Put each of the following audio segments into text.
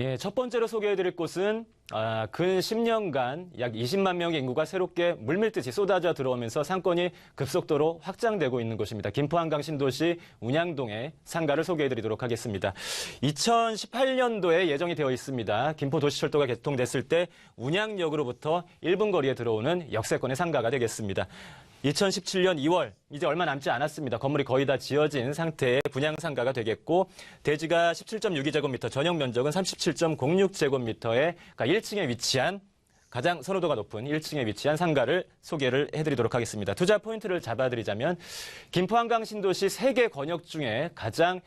예, 첫 번째로 소개해드릴 곳은 근 10년간 약 20만 명의 인구가 새롭게 물밀듯이 쏟아져 들어오면서 상권이 급속도로 확장되고 있는 곳입니다. 김포 한강 신도시 운양동의 상가를 소개해드리도록 하겠습니다. 2018년도에 예정이 되어 있습니다. 김포 도시철도가 개통됐을 때 운양역으로부터 1분 거리에 들어오는 역세권의 상가가 되겠습니다. 2017년 2월, 이제 얼마 남지 않았습니다. 건물이 거의 다 지어진 상태의 분양상가가 되겠고, 대지가 17.62제곱미터, 전용 면적은 37.06제곱미터의, 그러니까 1층에 위치한 가장 선호도가 높은 1층에 위치한 상가를 소개를 해드리도록 하겠습니다. 투자 포인트를 잡아드리자면 김포 한강 신도시 3개 권역 중에 가장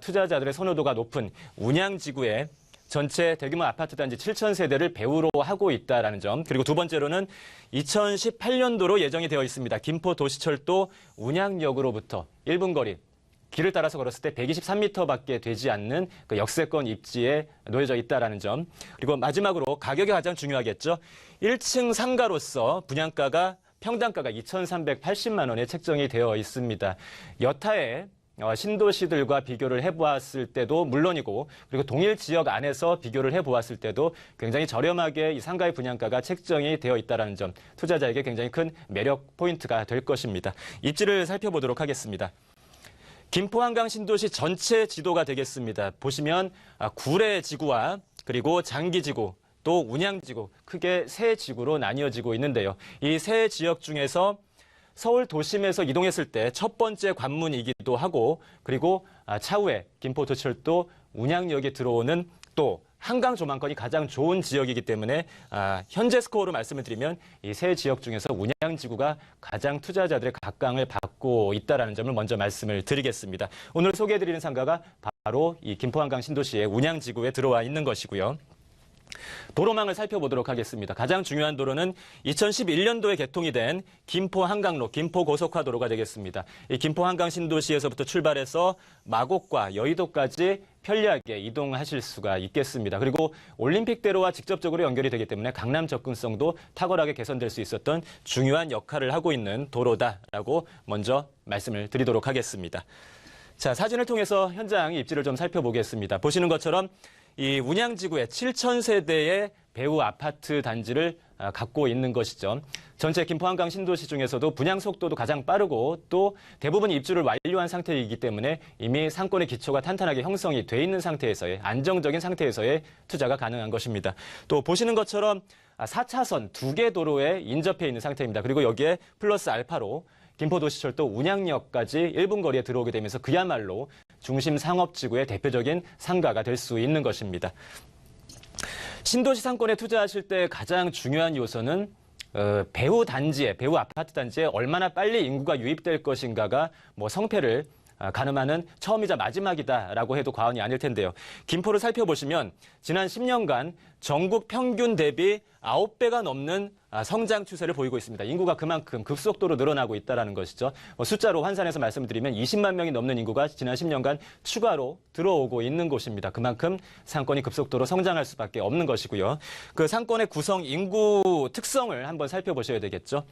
투자자들의 선호도가 높은 운양지구에 전체 대규모 아파트 단지 7,000세대를 배후로 하고 있다는 점. 그리고 두 번째로는 2018년도로 예정이 되어 있습니다. 김포 도시철도 운양역으로부터 1분 거리, 길을 따라서 걸었을 때 123m밖에 되지 않는 그 역세권 입지에 놓여져 있다는 점. 그리고 마지막으로 가격이 가장 중요하겠죠. 1층 상가로서 분양가가 평당가가 2,380만 원에 책정이 되어 있습니다. 여타의 신도시들과 비교를 해보았을 때도 물론이고, 그리고 동일 지역 안에서 비교를 해보았을 때도 굉장히 저렴하게 이 상가의 분양가가 책정이 되어 있다는 점, 투자자에게 굉장히 큰 매력 포인트가 될 것입니다. 입지를 살펴보도록 하겠습니다. 김포 한강 신도시 전체 지도가 되겠습니다. 보시면 구례지구와 그리고 장기지구, 또 운양지구, 크게 세 지구로 나뉘어지고 있는데요. 이 세 지역 중에서 서울 도심에서 이동했을 때 첫 번째 관문이기도 하고, 그리고 차후에 김포 도시철도 운양역에 들어오는 또 한강 조망권이 가장 좋은 지역이기 때문에 현재 스코어로 말씀을 드리면 이 세 지역 중에서 운양지구가 가장 투자자들의 각광을 받고 있다는 점을 먼저 말씀을 드리겠습니다. 오늘 소개해드리는 상가가 바로 이 김포 한강 신도시의 운양지구에 들어와 있는 것이고요. 도로망을 살펴보도록 하겠습니다. 가장 중요한 도로는 2011년도에 개통이 된 김포 한강로, 김포 고속화도로가 되겠습니다. 이 김포 한강 신도시에서부터 출발해서 마곡과 여의도까지 편리하게 이동하실 수가 있겠습니다. 그리고 올림픽대로와 직접적으로 연결이 되기 때문에 강남 접근성도 탁월하게 개선될 수 있었던 중요한 역할을 하고 있는 도로다라고 먼저 말씀을 드리도록 하겠습니다. 자, 사진을 통해서 현장 입지를 좀 살펴보겠습니다. 보시는 것처럼 이 운양지구에 7,000세대의 배후 아파트 단지를 갖고 있는 것이죠. 전체 김포 한강 신도시 중에서도 분양 속도도 가장 빠르고 또 대부분 입주를 완료한 상태이기 때문에 이미 상권의 기초가 탄탄하게 형성이 돼 있는 상태에서의 안정적인 상태에서의 투자가 가능한 것입니다. 또 보시는 것처럼 4차선 2개 도로에 인접해 있는 상태입니다. 그리고 여기에 플러스 알파로 김포도시철도 운양역까지 1분 거리에 들어오게 되면서 그야말로 중심 상업지구의 대표적인 상가가 될 수 있는 것입니다. 신도시 상권에 투자하실 때 가장 중요한 요소는 배후 단지에, 배후 아파트 단지에 얼마나 빨리 인구가 유입될 것인가가 성패를 가늠하는 처음이자 마지막이다라고 해도 과언이 아닐 텐데요. 김포를 살펴보시면 지난 10년간 전국 평균 대비 9배가 넘는 성장 추세를 보이고 있습니다. 인구가 그만큼 급속도로 늘어나고 있다는 것이죠. 숫자로 환산해서 말씀드리면 20만 명이 넘는 인구가 지난 10년간 추가로 들어오고 있는 곳입니다. 그만큼 상권이 급속도로 성장할 수밖에 없는 것이고요. 그 상권의 구성 인구 특성을 한번 살펴보셔야 되겠죠.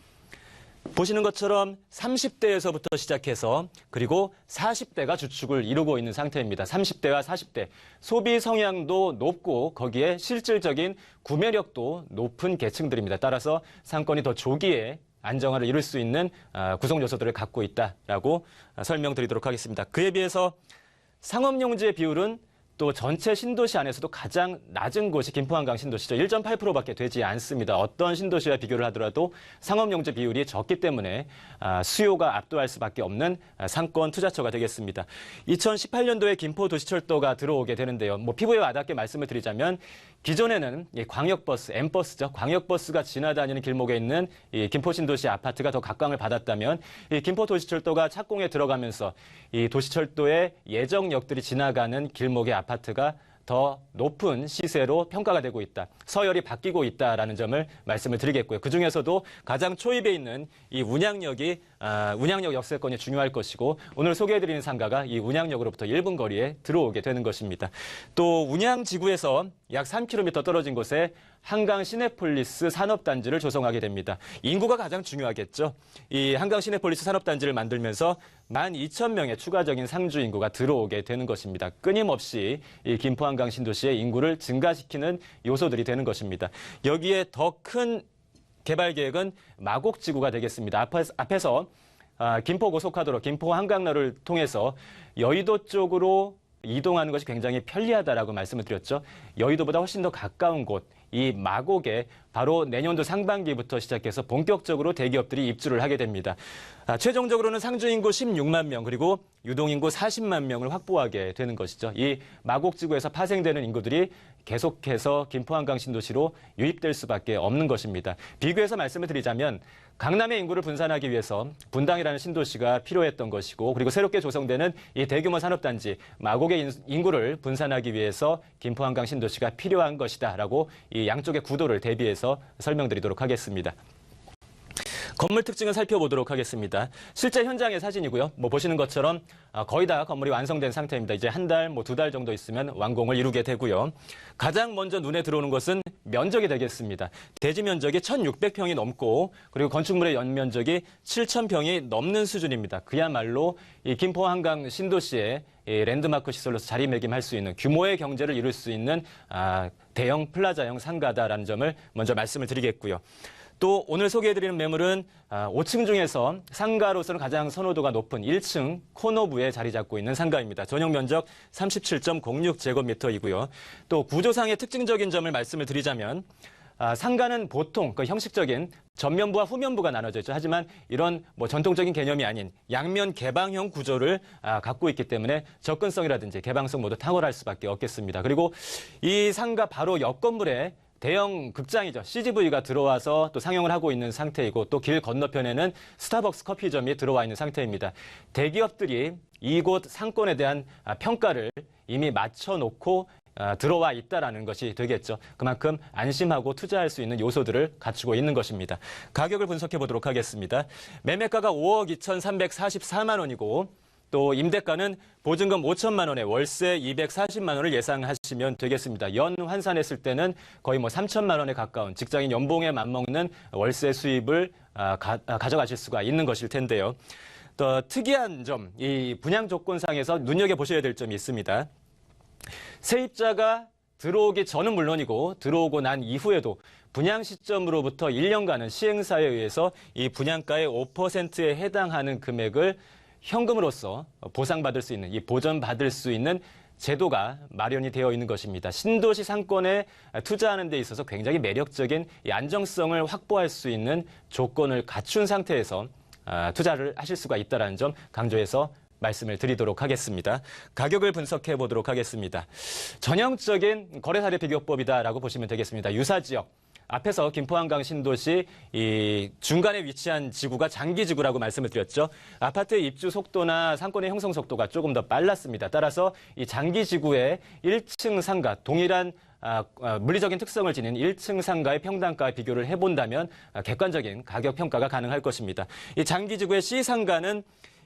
보시는 것처럼 30대에서부터 시작해서 그리고 40대가 주축을 이루고 있는 상태입니다. 30대와 40대. 소비 성향도 높고 거기에 실질적인 구매력도 높은 계층들입니다. 따라서 상권이 더 조기에 안정화를 이룰 수 있는 구성 요소들을 갖고 있다라고 설명드리도록 하겠습니다. 그에 비해서 상업용지의 비율은 또 전체 신도시 안에서도 가장 낮은 곳이 김포 한강 신도시죠. 1.8%밖에 되지 않습니다. 어떤 신도시와 비교를 하더라도 상업용지 비율이 적기 때문에 수요가 압도할 수밖에 없는 상권 투자처가 되겠습니다. 2018년도에 김포 도시철도가 들어오게 되는데요. 피부에 와닿게 말씀을 드리자면 기존에는 광역버스, M버스죠. 광역버스가 지나다니는 길목에 있는 이 김포 신도시 아파트가 더 각광을 받았다면 이 김포 도시철도가 착공에 들어가면서 이 도시철도의 예정역들이 지나가는 길목의 아파트가 더 높은 시세로 평가가 되고 있다. 서열이 바뀌고 있다라는 점을 말씀을 드리겠고요. 그중에서도 가장 초입에 있는 이 운양역 역세권이 중요할 것이고 오늘 소개해드리는 상가가 이 운양역으로부터 1분 거리에 들어오게 되는 것입니다. 또 운양지구에서 약 3km 떨어진 곳에 한강 시내폴리스 산업단지를 조성하게 됩니다. 인구가 가장 중요하겠죠. 이 한강 시내폴리스 산업단지를 만들면서 12,000명의 추가적인 상주 인구가 들어오게 되는 것입니다. 끊임없이 이 김포 한강 신도시의 인구를 증가시키는 요소들이 되는 것입니다. 여기에 더 큰 개발 계획은 마곡지구가 되겠습니다. 앞에서 김포 고속화도로, 김포 한강로를 통해서 여의도 쪽으로 이동하는 것이 굉장히 편리하다라고 말씀을 드렸죠. 여의도보다 훨씬 더 가까운 곳, 이 마곡에 바로 내년도 상반기부터 시작해서 본격적으로 대기업들이 입주를 하게 됩니다. 최종적으로는 상주 인구 16만 명 그리고 유동 인구 40만 명을 확보하게 되는 것이죠. 이 마곡지구에서 파생되는 인구들이 계속해서 김포 한강 신도시로 유입될 수밖에 없는 것입니다. 비교해서 말씀을 드리자면 강남의 인구를 분산하기 위해서 분당이라는 신도시가 필요했던 것이고 그리고 새롭게 조성되는 이 대규모 산업단지 마곡의 인구를 분산하기 위해서 김포 한강 신도시가 필요한 것이다라고 이 양쪽의 구도를 대비해서 설명드리도록 하겠습니다. 건물 특징을 살펴보도록 하겠습니다. 실제 현장의 사진이고요. 보시는 것처럼 거의 다 건물이 완성된 상태입니다. 이제 한 달, 2달 정도 있으면 완공을 이루게 되고요. 가장 먼저 눈에 들어오는 것은 면적이 되겠습니다. 대지 면적이 1,600평이 넘고 그리고 건축물의 연면적이 7,000평이 넘는 수준입니다. 그야말로 이 김포 한강 신도시의 이 랜드마크 시설로서 자리매김할 수 있는 규모의 경제를 이룰 수 있는 대형 플라자형 상가다라는 점을 먼저 말씀을 드리겠고요. 또 오늘 소개해드리는 매물은 5층 중에서 상가로서는 가장 선호도가 높은 1층 코너부에 자리 잡고 있는 상가입니다. 전용 면적 37.06제곱미터이고요. 또 구조상의 특징적인 점을 말씀을 드리자면 상가는 보통 그 형식적인 전면부와 후면부가 나눠져 있죠. 하지만 이런 전통적인 개념이 아닌 양면 개방형 구조를 갖고 있기 때문에 접근성이라든지 개방성 모두 탁월할 수밖에 없겠습니다. 그리고 이 상가 바로 옆 건물에 대형 극장이죠. CGV가 들어와서 또 상영을 하고 있는 상태이고 또 길 건너편에는 스타벅스 커피점이 들어와 있는 상태입니다. 대기업들이 이곳 상권에 대한 평가를 이미 맞춰놓고 들어와 있다라는 것이 되겠죠. 그만큼 안심하고 투자할 수 있는 요소들을 갖추고 있는 것입니다. 가격을 분석해 보도록 하겠습니다. 매매가가 5억 2,344만 원이고 또 임대가는 보증금 5천만 원에 월세 240만 원을 예상하시면 되겠습니다. 연 환산했을 때는 거의 3천만 원에 가까운 직장인 연봉에 맞먹는 월세 수입을 가져가실 수가 있는 것일 텐데요. 또 특이한 점, 이 분양 조건상에서 눈여겨보셔야 될 점이 있습니다. 세입자가 들어오기 전은 물론이고 들어오고 난 이후에도 분양 시점으로부터 1년간은 시행사에 의해서 이 분양가의 5%에 해당하는 금액을 현금으로서 보상받을 수 있는, 이 보전받을 수 있는 제도가 마련이 되어 있는 것입니다. 신도시 상권에 투자하는 데 있어서 굉장히 매력적인 이 안정성을 확보할 수 있는 조건을 갖춘 상태에서 투자를 하실 수가 있다는 점 강조해서 말씀을 드리도록 하겠습니다. 가격을 분석해 보도록 하겠습니다. 전형적인 거래사례 비교법이다라고 보시면 되겠습니다. 유사지역. 앞에서 김포 한강 신도시 이 중간에 위치한 지구가 장기지구라고 말씀을 드렸죠. 아파트 입주 속도나 상권의 형성 속도가 조금 더 빨랐습니다. 따라서 이 장기지구의 1층 상가, 동일한 물리적인 특성을 지닌 1층 상가의 평당가와 비교를 해본다면 객관적인 가격 평가가 가능할 것입니다. 이 장기지구의 C상가는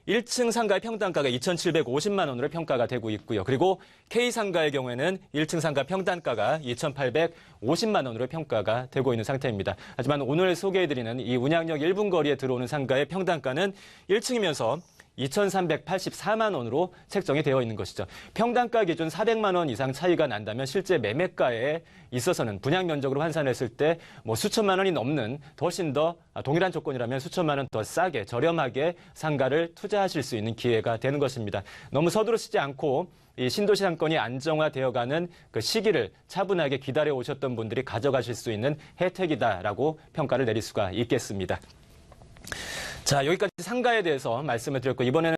1층 상가의 평당가가 2,750만 원으로 평가가 되고 있고요. 그리고 K상가의 경우에는 1층 상가 평단가가 2,850만 원으로 평가가 되고 있는 상태입니다. 하지만 오늘 소개해드리는 이 운양역 1분 거리에 들어오는 상가의 평단가는 1층이면서 2,384만 원으로 책정이 되어 있는 것이죠. 평당가 기준 400만 원 이상 차이가 난다면 실제 매매가에 있어서는 분양 면적으로 환산했을 때 수천만 원이 넘는 훨씬 더 동일한 조건이라면 수천만 원 더 싸게 저렴하게 상가를 투자하실 수 있는 기회가 되는 것입니다. 너무 서두르시지 않고 이 신도시 상권이 안정화되어가는 그 시기를 차분하게 기다려 오셨던 분들이 가져가실 수 있는 혜택이다라고 평가를 내릴 수가 있겠습니다. 자, 여기까지 상가에 대해서 말씀을 드렸고 이번에는